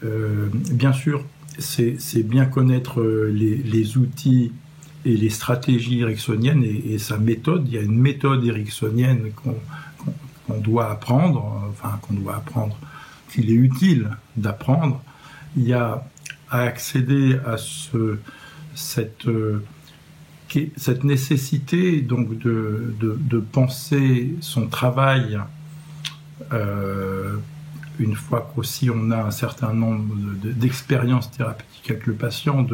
bien sûr, c'est bien connaître les outils et les stratégies ericksoniennes et sa méthode. Il y a une méthode ericksonienne qu'on doit apprendre, qu'il est utile d'apprendre. Il y a à accéder à cette nécessité donc de penser son travail une fois qu'aussi on a un certain nombre d'expériences thérapeutiques avec le patient,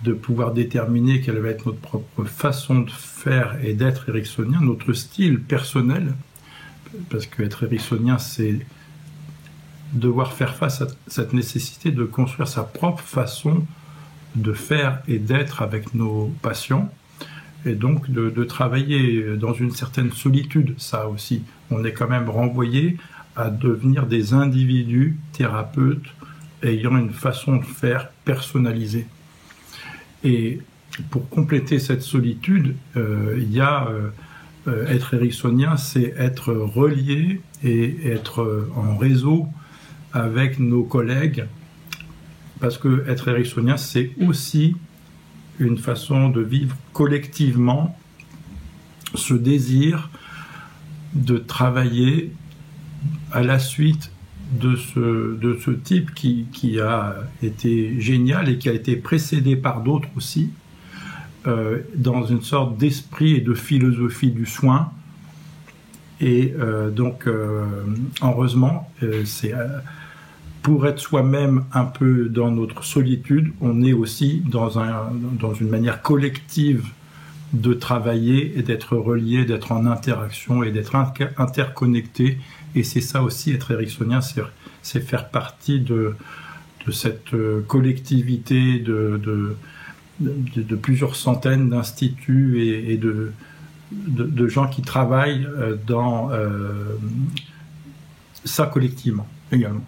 de pouvoir déterminer quelle va être notre propre façon de faire et d'être ericksonien, notre style personnel, parce qu'être ericksonien, c'est devoir faire face à cette nécessité de construire sa propre façon de faire et d'être avec nos patients, et donc de travailler dans une certaine solitude, ça aussi. On est quand même renvoyé à devenir des individus thérapeutes ayant une façon de faire personnalisée. Et pour compléter cette solitude, il y a être ericksonien, c'est être relié et être en réseau avec nos collègues, parce que être ericksonien, c'est aussi une façon de vivre collectivement ce désir de travailler à la suite de ce type qui a été génial et qui a été précédé par d'autres aussi, dans une sorte d'esprit et de philosophie du soin. Et donc, heureusement, c'est pour être soi-même un peu dans notre solitude, on est aussi dans une manière collective de travailler et d'être relié, d'être en interaction et d'être interconnecté. Et c'est ça aussi, être ericksonien, c'est faire partie de cette collectivité de plusieurs centaines d'instituts et de gens qui travaillent dans ça collectivement également.